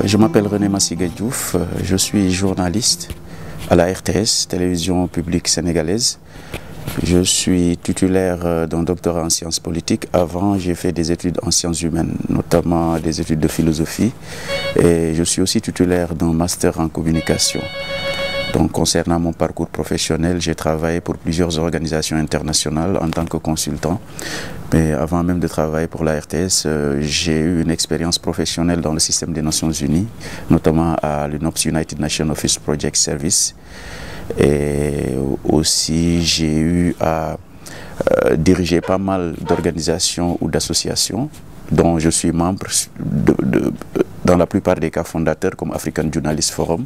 Je m'appelle René Massiga Diouf, je suis journaliste à la RTS, télévision publique sénégalaise. Je suis titulaire d'un doctorat en sciences politiques. Avant, j'ai fait des études en sciences humaines, notamment des études de philosophie. Et je suis aussi titulaire d'un master en communication. Donc, concernant mon parcours professionnel, j'ai travaillé pour plusieurs organisations internationales en tant que consultant. Mais avant même de travailler pour la RTS, j'ai eu une expérience professionnelle dans le système des Nations Unies, notamment à l'UNOPS, United Nations Office Project Service. Et aussi, j'ai eu à diriger pas mal d'organisations ou d'associations dont je suis membre dans la plupart des cas fondateurs, comme African Journalist Forum,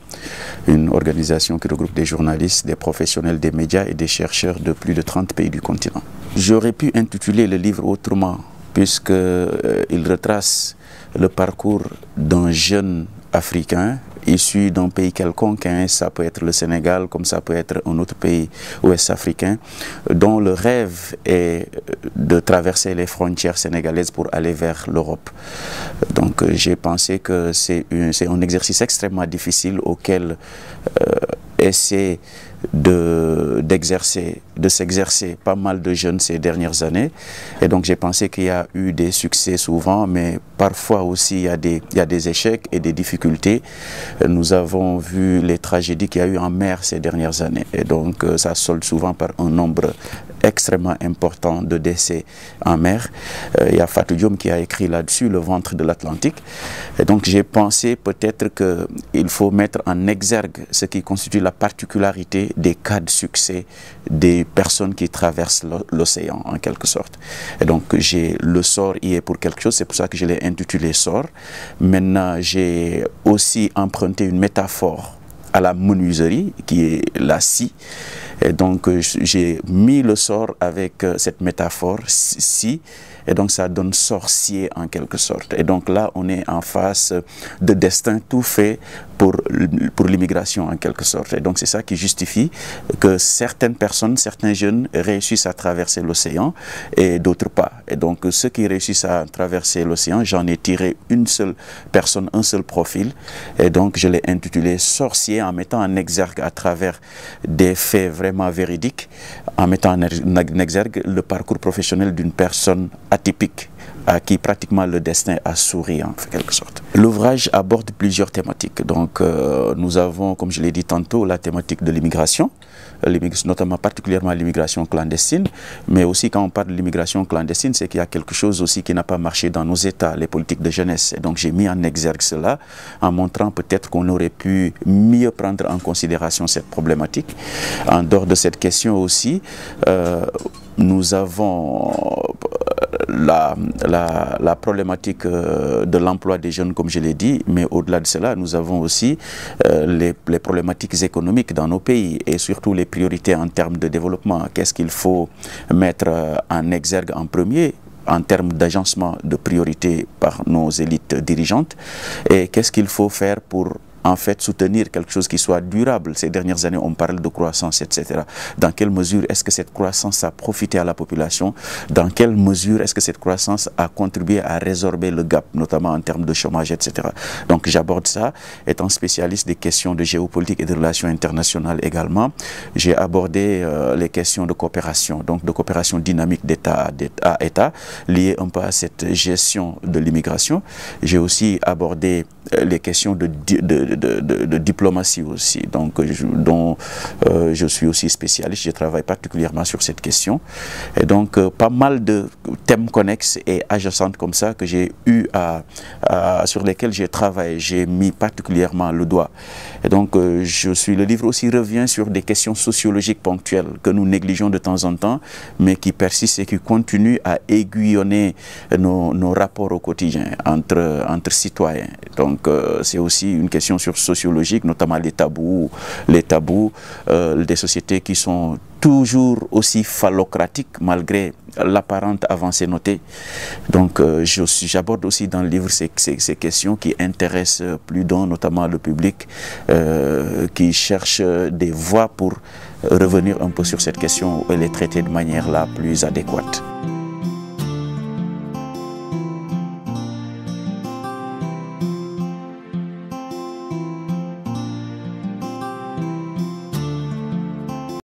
une organisation qui regroupe des journalistes, des professionnels des médias et des chercheurs de plus de 30 pays du continent. J'aurais pu intituler le livre autrement, puisqu'il retrace le parcours d'un jeune Africain issu d'un pays quelconque, ça peut être le Sénégal comme ça peut être un autre pays ouest-africain, dont le rêve est de traverser les frontières sénégalaises pour aller vers l'Europe. Donc j'ai pensé que c'est un exercice extrêmement difficile auquel essaie de s'exercer pas mal de jeunes ces dernières années. Et donc j'ai pensé qu'il y a eu des succès souvent, mais parfois aussi il y a des échecs et des difficultés. Nous avons vu les tragédies qu'il y a eu en mer ces dernières années. Et donc ça solde souvent par un nombre extrêmement important de décès en mer. Il y a Fatou Diom qui a écrit là-dessus, Le ventre de l'Atlantique. Et donc j'ai pensé peut-être qu'il faut mettre en exergue ce qui constitue la particularité des cas de succès des personnes qui traversent l'océan en quelque sorte. Et donc le sort y est pour quelque chose, c'est pour ça que je l'ai intitulé Sort. Maintenant j'ai aussi emprunté une métaphore à la menuiserie qui est la scie. Et donc j'ai mis le sort avec cette métaphore scie, et donc ça donne sorcier en quelque sorte. Et donc là on est en face de destin tout fait pour l'immigration en quelque sorte. Et donc c'est ça qui justifie que certaines personnes, certains jeunes réussissent à traverser l'océan et d'autres pas. Et donc ceux qui réussissent à traverser l'océan, j'en ai tiré une seule personne, un seul profil. Et donc je l'ai intitulé Sorcier, en mettant en exergue à travers des faits vraiment véridiques, en mettant en exergue le parcours professionnel d'une personne atypique, à qui pratiquement le destin a souri en quelque sorte. L'ouvrage aborde plusieurs thématiques. Donc nous avons, comme je l'ai dit tantôt, la thématique de l'immigration, notamment particulièrement l'immigration clandestine, mais aussi quand on parle de l'immigration clandestine, c'est qu'il y a quelque chose aussi qui n'a pas marché dans nos États, les politiques de jeunesse. Et donc j'ai mis en exergue cela en montrant peut-être qu'on aurait pu mieux prendre en considération cette problématique. En dehors de cette question aussi, nous avons la problématique de l'emploi des jeunes, comme je l'ai dit, mais au-delà de cela, nous avons aussi les problématiques économiques dans nos pays et surtout les priorités en termes de développement. Qu'est-ce qu'il faut mettre en exergue en premier en termes d'agencement de priorités par nos élites dirigeantes, et qu'est-ce qu'il faut faire pour en fait soutenir quelque chose qui soit durable. Ces dernières années, on parle de croissance, etc. Dans quelle mesure est-ce que cette croissance a profité à la population? Dans quelle mesure est-ce que cette croissance a contribué à résorber le gap, notamment en termes de chômage, etc. Donc j'aborde ça, étant spécialiste des questions de géopolitique et de relations internationales également. J'ai abordé les questions de coopération, donc de coopération dynamique d'État à État, liées un peu à cette gestion de l'immigration. J'ai aussi abordé les questions de diplomatie aussi, donc, dont je suis aussi spécialiste, je travaille particulièrement sur cette question. Et donc pas mal de thèmes connexes et adjacents comme ça que j'ai eu sur lesquels j'ai travaillé, j'ai mis particulièrement le doigt. Et donc le livre aussi revient sur des questions sociologiques ponctuelles que nous négligeons de temps en temps, mais qui persistent et qui continuent à aiguillonner nos rapports au quotidien entre citoyens. Donc c'est aussi une question sociologique, notamment les tabous des sociétés qui sont toujours aussi phallocratiques malgré l'apparente avancée notée. Donc j'aborde aussi dans le livre ces questions qui intéressent plus d'un, notamment le public qui cherche des voies pour revenir un peu sur cette question et les traiter de manière la plus adéquate.